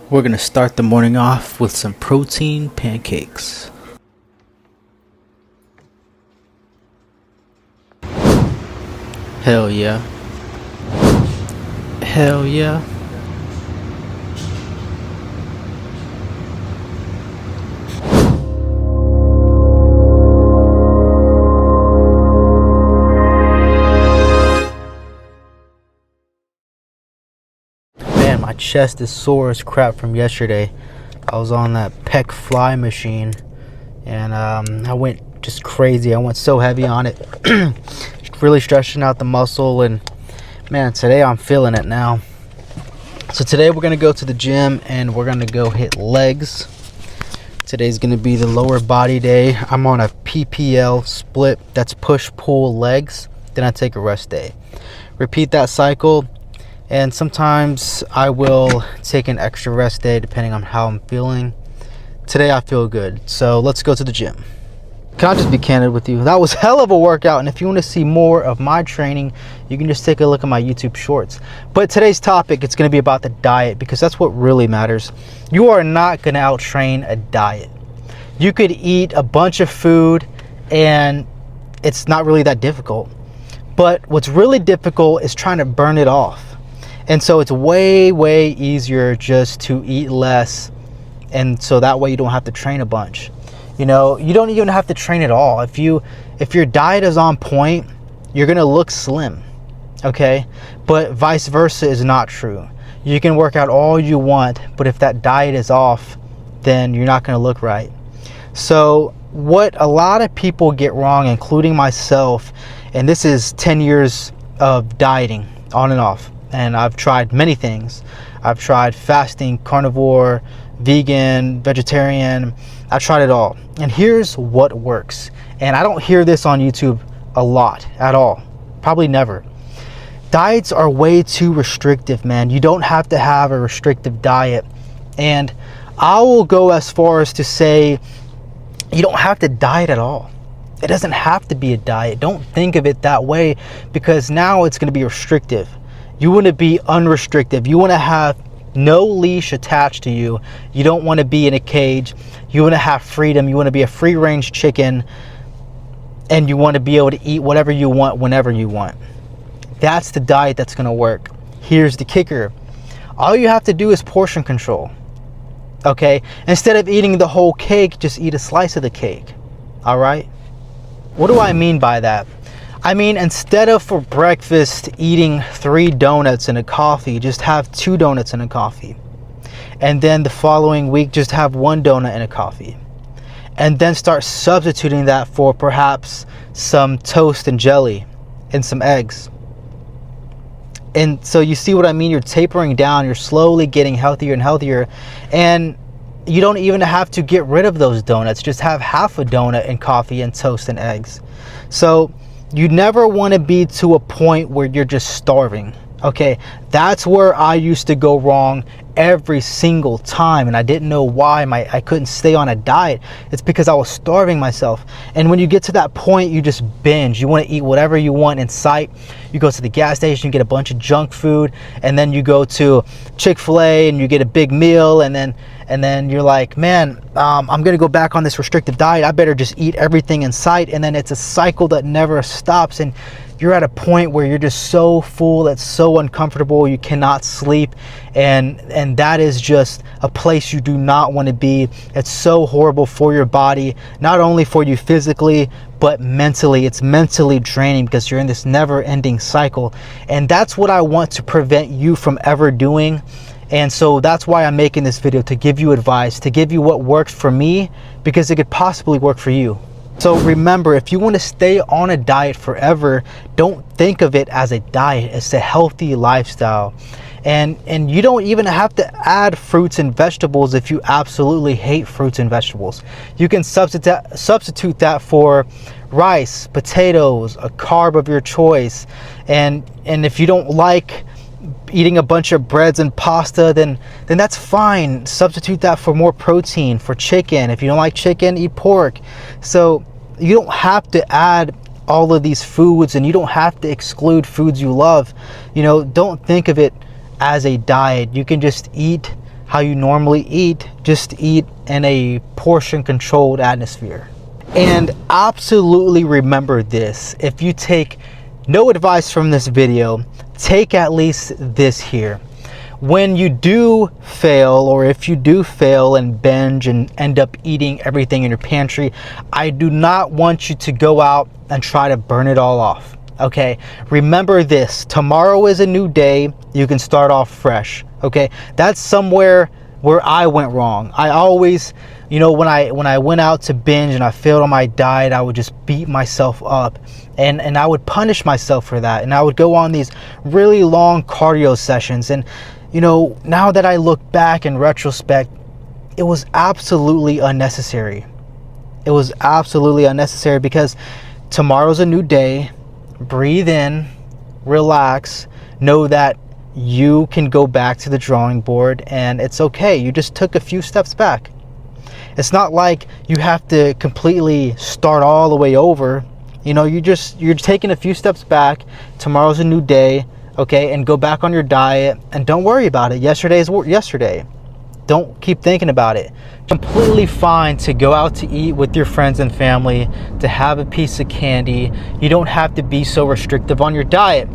We're gonna start the morning off with some protein pancakes. Hell yeah. Hell yeah. Man, my chest is sore as crap from yesterday. I was on that pec fly machine and I went just crazy. I went so heavy on it. Really stretching out the muscle, and man, today I'm feeling it now. So today we're gonna go to the gym and we're gonna go hit legs. Today's gonna be the lower body day. I'm on a PPL split, that's push pull legs, then I take a rest day. Repeat that cycle, and sometimes I will take an extra rest day depending on how I'm feeling. Today I feel good, so let's go to the gym. Can I just be candid with you? That was hell of a workout, and if you want to see more of my training, you can just take a look at my YouTube shorts. But today's topic, it's going to be about the diet, because that's what really matters. You are not going to out-train a diet. You could eat a bunch of food and it's not really that difficult. But what's really difficult is trying to burn it off. And so it's way easier just to eat less, and so that way you don't have to train a bunch. You know, you don't even have to train at all. If your diet is on point, you're gonna look slim, okay? But vice versa is not true. You can work out all you want, but if that diet is off, then you're not gonna look right. So what a lot of people get wrong, including myself, and this is 10 years of dieting on and off, and I've tried many things. I've tried fasting, carnivore, vegan, vegetarian. I've tried it all, and here's what works. And I don't hear this on YouTube a lot at all, probably never. Diets are way too restrictive, man. You don't have to have a restrictive diet, and I will go as far as to say you don't have to diet at all. It doesn't have to be a diet. Don't think of it that way, because now it's going to be restrictive. You want to be unrestricted. You want to have no leash attached to you. You don't want to be in a cage. You want to have freedom. You want to be a free range chicken, and you want to be able to eat whatever you want whenever you want. That's the diet that's going to work. Here's the kicker. All you have to do is portion control. Okay? Instead of eating the whole cake, just eat a slice of the cake. All right? What do I mean by that? I mean, instead of for breakfast eating 3 donuts and a coffee, just have 2 donuts and a coffee. And then the following week, just have 1 donut and a coffee. And then start substituting that for perhaps some toast and jelly and some eggs. And so you see what I mean? You're tapering down. You're slowly getting healthier and healthier. And you don't even have to get rid of those donuts. Just have half a donut and coffee and toast and eggs. So you never want to be to a point where you're just starving. Okay, that's where I used to go wrong every single time, and I didn't know why I couldn't stay on a diet. It's because I was starving myself. And when you get to that point, you just binge. You want to eat whatever you want in sight. You go to the gas station, you get a bunch of junk food, and then you go to Chick-fil-A and you get a big meal, and then you're like, man, I'm gonna go back on this restrictive diet. I better just eat everything in sight. And then it's a cycle that never stops, and you're at a point where you're just so full, it's so uncomfortable, you cannot sleep, and that is just a place you do not want to be. It's so horrible for your body, not only for you physically, but mentally. It's mentally draining because you're in this never-ending cycle, and that's what I want to prevent you from ever doing. And so that's why I'm making this video, to give you advice, to give you what works for me, because it could possibly work for you. So remember, if you want to stay on a diet forever, don't think of it as a diet. It's a healthy lifestyle. And you don't even have to add fruits and vegetables if you absolutely hate fruits and vegetables. You can substitute that for rice, potatoes, a carb of your choice. And if you don't like eating a bunch of breads and pasta, then that's fine. Substitute that for more protein, for chicken. If you don't like chicken, eat pork. So you don't have to add all of these foods, and you don't have to exclude foods you love. You know, don't think of it as a diet. You can just eat how you normally eat, just eat in a portion controlled atmosphere. And absolutely remember this: if you take no advice from this video, take at least this here. When you do fail, or if you do fail and binge and end up eating everything in your pantry, I do not want you to go out and try to burn it all off. Okay, remember this: tomorrow is a new day. You can start off fresh. Okay, that's somewhere where I went wrong. I always, you know, when I went out to binge and I failed on my diet, I would just beat myself up, and I would punish myself for that, and I would go on these really long cardio sessions. And you know, now that I look back in retrospect, it was absolutely unnecessary. It was absolutely unnecessary, because tomorrow's a new day. Breathe in, relax, know that you can go back to the drawing board, and it's okay. You just took a few steps back. It's not like you have to completely start all the way over. You know, you're taking a few steps back. Tomorrow's a new day, okay? And go back on your diet, and don't worry about it. Yesterday is yesterday. Don't keep thinking about it. Completely fine to go out to eat with your friends and family, to have a piece of candy. You don't have to be so restrictive on your diet.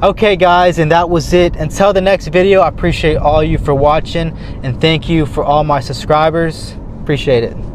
Okay guys, and that was it. Until the next video, I appreciate all you for watching, and thank you for all my subscribers. Appreciate it.